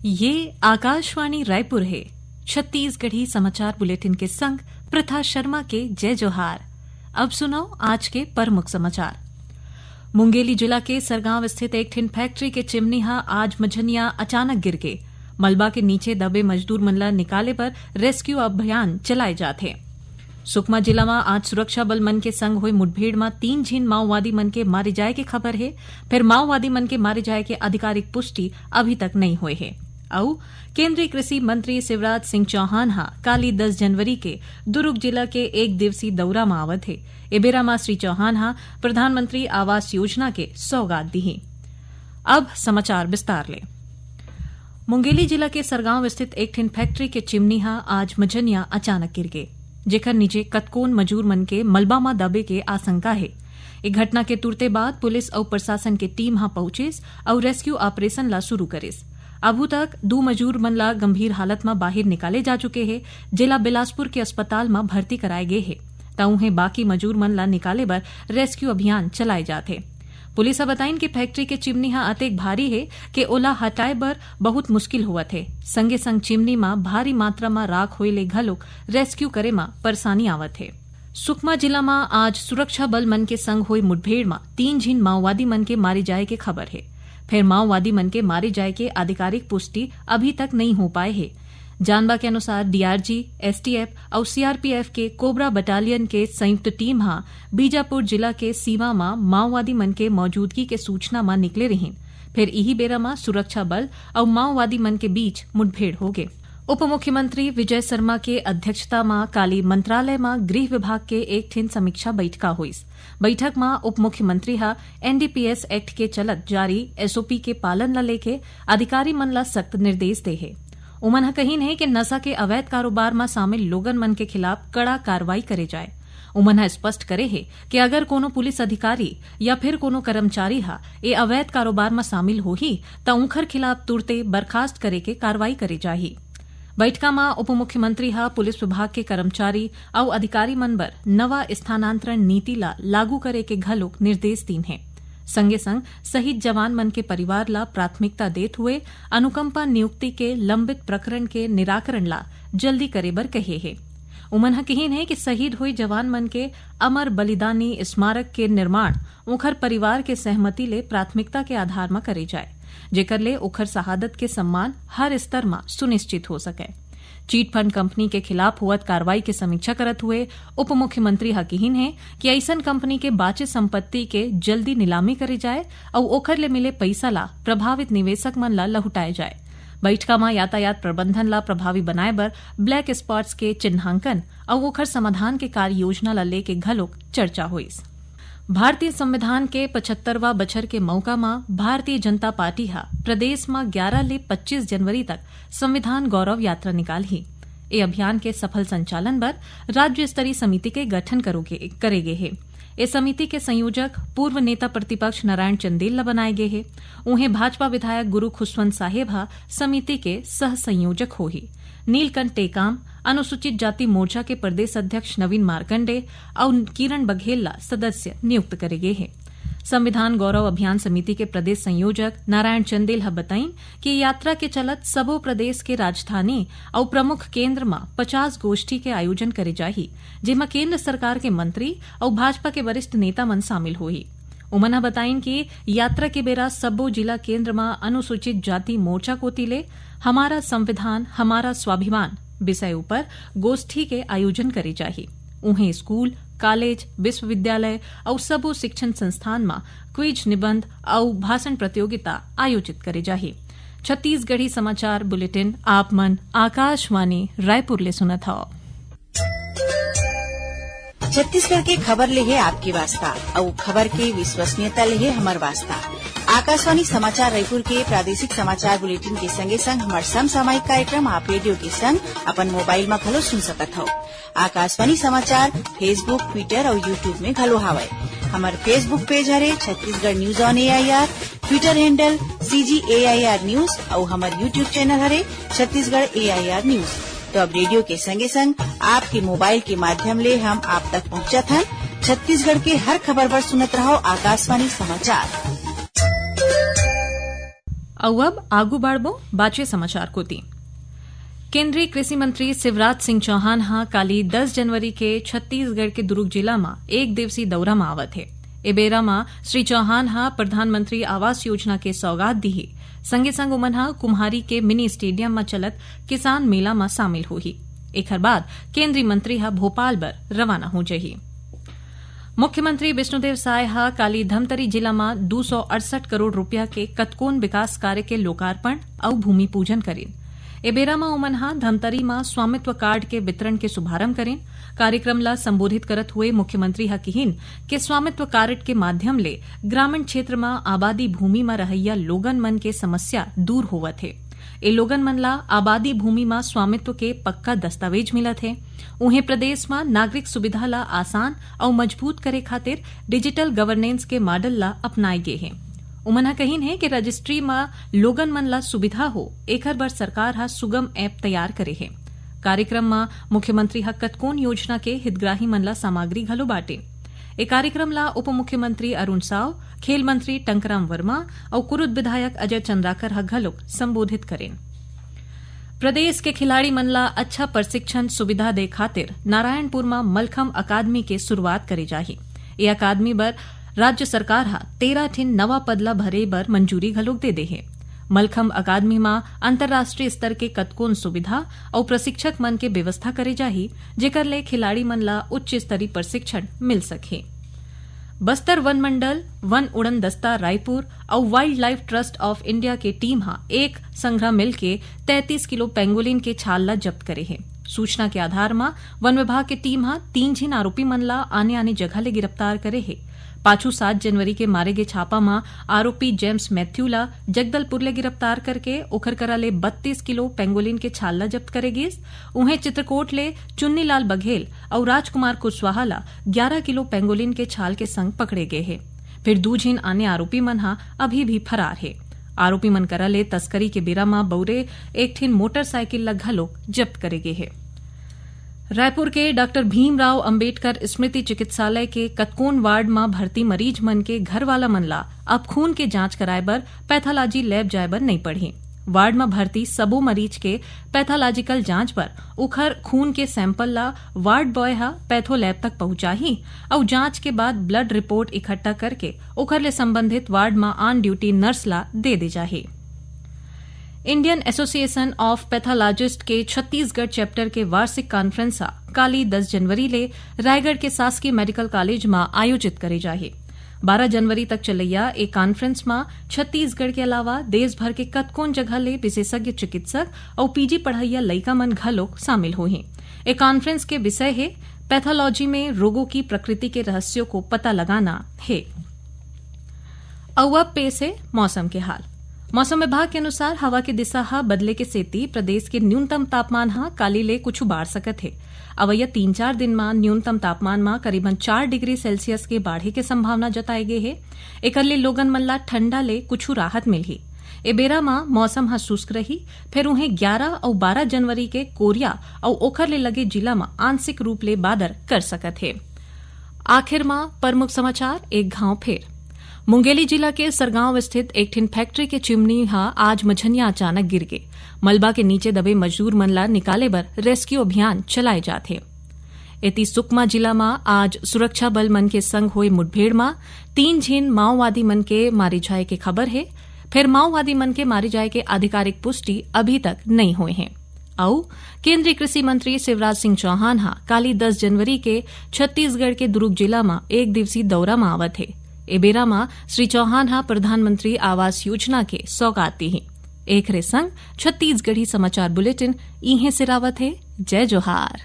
ये आकाशवाणी रायपुर है। छत्तीसगढ़ी समाचार बुलेटिन के संग प्रथा शर्मा के जय जोहार। अब सुनो आज के प्रमुख समाचार। मुंगेली जिला के सरगांव स्थित एक टिन फैक्ट्री के चिमनीहा आज मझनिया अचानक गिर गए। मलबा के नीचे दबे मजदूर मनला निकाले पर रेस्क्यू अभियान चलाए जाते। सुकमा जिला में आज सुरक्षा बल मन के संग हुई मुठभेड़ में 3 झीन माओवादी मन के मारे जाए की खबर है। फिर माओवादी मन के मारे जाए के आधिकारिक पुष्टि अभी तक नहीं हुए है। और केंद्रीय कृषि मंत्री शिवराज सिंह चौहान काली 10 जनवरी के दुर्ग जिला के 1 दिवसीय दौरा में आवत है। एबेरा में श्री चौहान प्रधानमंत्री आवास योजना के सौगात दी। अब समाचार विस्तार ले। मुंगेली जिला के सरगांव स्थित एक टिन फैक्ट्री के चिमनीहा आज मझनिया अचानक गिर गए, जेकर नीचे कतकोन मजूर मन के मलबा में दबे के आशंका है। एक घटना के तुरते बाद पुलिस और प्रशासन के टीम पहुंचिस और रेस्क्यू ऑपरेशन ला शुरू करिस। अबू तक 2 मजूर मन ला गंभीर हालत में बाहर निकाले जा चुके हैं। जिला बिलासपुर के अस्पताल में भर्ती कराए गए हैं। तउहें बाकी मजूर मन ला निकाले बर रेस्क्यू अभियान चलाए जाते। पुलिस बताइन कि फैक्ट्री के चिमनी अतेक भारी है कि ओला हटाए बर बहुत मुश्किल होवत है। संगे संग चिमनी में भारी मात्रा में राख होए ले घलोक रेस्क्यू करे में परेशानी आवत है। सुकमा जिला में आज सुरक्षा बल मन के संग हुई मुठभेड़ में 3 झीन माओवादी मन के मारे जाए के खबर है। फिर माओवादी मन के मारे जाए के आधिकारिक पुष्टि अभी तक नहीं हो पाए है। जानबा के अनुसार डीआरजी, एसटीएफ और सीआरपीएफ के कोबरा बटालियन के संयुक्त टीम बीजापुर जिला के सीमा में माओवादी मन के मौजूदगी के सूचना में निकले रही। फिर यही बेरा में सुरक्षा बल और माओवादी मन के बीच मुठभेड़ हो गए। उप मुख्यमंत्री विजय शर्मा के अध्यक्षता में काली मंत्रालय में गृह विभाग के एक ठिन समीक्षा बैठका हुई। बैठक में उप मुख्यमंत्री एनडीपीएस एक्ट के चलत जारी एसओपी के पालन ला लेके अधिकारी मन ला सख्त निर्देश दे है। उमन कहीन है कि नशा के अवैध कारोबार में शामिल लोगन मन के खिलाफ कड़ा कार्रवाई करे जाए। उमन स्पष्ट करे है कि अगर कोनो पुलिस अधिकारी या फिर कोनो कर्मचारी ये अवैध कारोबार में शामिल होही तो उनकर खिलाफ तुरते बर्खास्त करे के कार्रवाई करे जाही। बैठका में उप मुख्यमंत्री पुलिस विभाग के कर्मचारी और अधिकारी मन बर नवा स्थानांतरण नीति ला लागू करे के घलोक निर्देश दीन है। संगे संग शहीद जवान मन के परिवार ला प्राथमिकता देत हुए अनुकंपा नियुक्ति के लंबित प्रकरण के निराकरण ला जल्दी करे बर कहे है। उमन कहीन है कि शहीद हुए जवान मन के अमर बलिदानी स्मारक के निर्माण उखर परिवार के सहमति ले प्राथमिकता के आधार में करे जाए, जेकर ले उखर शहादत के सम्मान हर स्तर में सुनिश्चित हो सके। चीट फंड कंपनी के खिलाफ हुआ कार्रवाई की समीक्षा करत हुए उप मुख्यमंत्री हकीन है कि ऐसन कंपनी के बाचे संपत्ति के जल्दी नीलामी करे जाए और ओखर ले मिले पैसा ला प्रभावित निवेशक मन ला लहुटाए जाए। बैठका में यातायात प्रबंधन ला प्रभावी बनाए बर ब्लैक स्पॉट्स के चिन्हांकन और ओखर समाधान के कार्य योजना ला लेके घलोक चर्चा हुई। भारतीय संविधान के 75वां बछर के मौका में भारतीय जनता पार्टी प्रदेश में 11 ले 25 जनवरी तक संविधान गौरव यात्रा निकाली। ये अभियान के सफल संचालन पर राज्य स्तरीय समिति के गठन करेगे है। इस समिति के संयोजक पूर्व नेता प्रतिपक्ष नारायण चंदेल बनाए गए हैं। उन्हें भाजपा विधायक गुरु खुशवंत साहेब समिति के सह संयोजक होही। नीलकंठ टेकाम अनुसूचित जाति मोर्चा के प्रदेश अध्यक्ष नवीन मार्कंडे और किरण बघेल ला सदस्य नियुक्त करे गए हैं। संविधान गौरव अभियान समिति के प्रदेश संयोजक नारायण चंदेल बताइन कि यात्रा के चलत सबो प्रदेश के राजधानी और प्रमुख केंद्र में 50 गोष्ठी के आयोजन करे जाही, जेमा केंद्र सरकार के मंत्री और भाजपा के वरिष्ठ नेता मन शामिल होही। उमन बताइन कि यात्रा के बेरा सबो जिला केंद्र में अनुसूचित जाति मोर्चा कोतिले हमारा संविधान हमारा स्वाभिमान विषय ऊपर गोष्ठी के आयोजन करे जाही। उन्हें स्कूल, कॉलेज, विश्वविद्यालय और सबो शिक्षण संस्थान में क्विज, निबंध और भाषण प्रतियोगिता आयोजित करे जाही। छत्तीसगढ़ी समाचार बुलेटिन आप मन आकाशवाणी रायपुर ले सुनत हौ। छत्तीसगढ़ के खबर ले है आपकी वास्ता और खबर के विश्वसनीयता ले है हमार वास्ता। आकाशवाणी समाचार रायपुर के प्रादेशिक समाचार बुलेटिन के संगे संग हमार समसामयिक कार्यक्रम आप रेडियो के संग अपन मोबाइल में घलो सुन सकत हो। आकाशवाणी समाचार फेसबुक, ट्विटर और यूट्यूब में घलो हावय। हमार फेसबुक पेज हरे Chhattisgarh news on AIR, Twitter handle CGAIR news और हमार यूट्यूब चैनल हरे छत्तीसगढ़ AIR न्यूज। तो अब रेडियो के संगे संग आपके मोबाइल के माध्यम ले हम आप तक पहुंचत हैं। छत्तीसगढ़ के हर खबर पर सुनत रहो आकाशवाणी समाचार। अब आगू बाड़बो बाचे समाचार को दी। केंद्रीय कृषि मंत्री शिवराज सिंह चौहान हाँ काली 10 जनवरी के छत्तीसगढ़ के दुर्ग जिला में एक दिवसीय दौरा में आवत है। एबेरा में श्री चौहान हाँ प्रधानमंत्री आवास योजना के सौगात दी संगे संग उमन हाँ कुम्हारी के मिनी स्टेडियम में चलत किसान मेला में शामिल हुई। एक बाद केंद्रीय मंत्री हाँ भोपाल बर रवाना हो जही। मुख्यमंत्री विष्णुदेव साय हाँ काली धमतरी जिला में 268 करोड़ रुपया के कतकोन विकास कार्य के लोकार्पण और भूमि पूजन करें। एबेरा में उमन हाँ धमतरी में स्वामित्व कार्ड के वितरण के शुभारंभ करें। कार्यक्रम ला संबोधित करत हुए मुख्यमंत्री हा किहिन के स्वामित्व कार्ड के माध्यम ले ग्रामीण क्षेत्र में आबादी भूमि में रहैया लोगन मन के समस्या दूर होवत है। ए लोगन मन ला आबादी भूमि में स्वामित्व के पक्का दस्तावेज मिलत है। उन्हें प्रदेश में नागरिक सुविधा ला आसान और मजबूत करे खातिर डिजिटल गवर्नेंस के मॉडल ला अपनाए गए हैं। उमना कहीन है कि रजिस्ट्री में लोगन मन ला सुविधा हो एकर बर सरकार हा सुगम ऐप तैयार करे है। कार्यक्रम में मुख्यमंत्री हा कतकोन योजना के हितग्राही मन ला सामग्री घलो बांटे। ए कार्यक्रम ला उप मुख्यमंत्री अरुण साव, खेल मंत्री टंकराम वर्मा और कुरुद विधायक अजय चंद्राकर हा घलो संबोधित करें। प्रदेश के खिलाड़ी मन ला अच्छा प्रशिक्षण सुविधा दे खातिर नारायणपुर में मलखम अकादमी के शुरुआत करे जाही। ये अकादमी बर राज्य सरकार हा 13 ठिन नवा पदला भरे बर मंजूरी घलोक दे है। मलखम अकादमी में अंतर्राष्ट्रीय स्तर के कतकोन सुविधा और प्रशिक्षक मन के व्यवस्था करे जाही जेकर ले खिलाड़ी मन ला उच्च स्तरीय प्रशिक्षण मिल सके। बस्तर वन मंडल, वन उड़न दस्ता रायपुर और wild life trust of India के टीम हा एक संग्रह मिल के 33 किलो पेंगोलिन के छाल ला जब्त करे है। सूचना के आधार में वन विभाग के टीम हा 3 झिन आरोपी मन ला आने जगह ले गिरफ्तार करे है। पाछू 7 जनवरी के मारे गए छापा में आरोपी जेम्स मैथ्यू ला जगदलपुर ले गिरफ्तार करके ओखर करा ले 32 किलो पेंगोलिन के छाल ला जब्त करे गिस। उन्हें चित्रकोट ले चुन्नीलाल बघेल और राजकुमार कुशवाहा ला 11 किलो पेंगोलिन के छाल के संग पकड़े गए हैं। फिर दूजिन आने आरोपी मन हा अभी भी फरार है। आरोपी मन करा ले तस्करी के बेरा में बौरे एक ठिन मोटरसाइकिल ला घलोक जब्त करे गए है। रायपुर के डॉक्टर भीमराव अंबेडकर स्मृति चिकित्सालय के कतकोन वार्ड में भर्ती मरीज मन के घर वाला मन ला अब खून के जांच कराए बर पैथोलॉजी लैब जाए बर नहीं पड़ी। वार्ड में भर्ती सबो मरीज के पैथोलॉजिकल जांच पर उखर खून के सैंपल ला वार्ड बॉय हा पैथो लैब तक पहुंचाही और जांच के बाद ब्लड रिपोर्ट इकट्ठा करके उखर ले संबंधित वार्ड में ऑन ड्यूटी नर्स ला दे जाही। इंडियन एसोसिएशन ऑफ पैथोलॉजिस्ट के छत्तीसगढ़ चैप्टर के वार्षिक कॉन्फ्रेंस काली 10 जनवरी ले रायगढ़ के शासकीय मेडिकल कॉलेज में आयोजित करे जाही। 12 जनवरी तक चलैया एक कॉन्फ्रेंस में छत्तीसगढ़ के अलावा देश भर के कतकोन जगह ले विशेषज्ञ चिकित्सक और पीजी पढ़ैया लइका मन घलोक शामिल होही। एक कॉन्फ्रेंस के विषय है पैथोलॉजी में रोगों की प्रकृति के रहस्यों को पता लगाना है। अब पेश है मौसम के हाल। मौसम विभाग के अनुसार हवा की दिशा हा बदले के सेती प्रदेश के न्यूनतम तापमान हा काली ले कुछ बाढ़ सकत है। अवैया 3-4 दिन में न्यूनतम तापमान में करीबन 4 डिग्री सेल्सियस के बाढ़े के संभावना जताई गई है। एकर ले लोगन मन ला ठंडा ले कुछ राहत मिलही। ए बेरा में मौसम हा शुष्क रही। फिर उन्हें 11 और 12 जनवरी के कोरिया और ओखर ले लगे जिला में आंशिक रूप ले बादर कर सकत है। आखिर में प्रमुख समाचार एक घाव फेर। मुंगेली जिला के सरगांव स्थित एक ठिन फैक्ट्री के चिमनी हा आज मझनिया अचानक गिर गए। मलबा के नीचे दबे मजदूर मन ला निकाले बर रेस्क्यू अभियान चलाए जाते। एती सुकमा जिला में आज सुरक्षा बल मन के संग हुए मुठभेड़ में 3 झिन माओवादी मन के मारे जाए के खबर है। फिर माओवादी मन के मारे जाए के आधिकारिक पुष्टि अभी तक नहीं हुए हैं। और केंद्रीय कृषि मंत्री शिवराज सिंह चौहान हा काली 10 जनवरी के छत्तीसगढ़ के दुर्ग जिला में एक दिवसीय दौरा में आवत है। एबेरा में श्री चौहान हा प्रधानमंत्री आवास योजना के सौगात दी। एक रे संग छत्तीसगढ़ी समाचार बुलेटिन इहे सिरावत है। जय जोहार।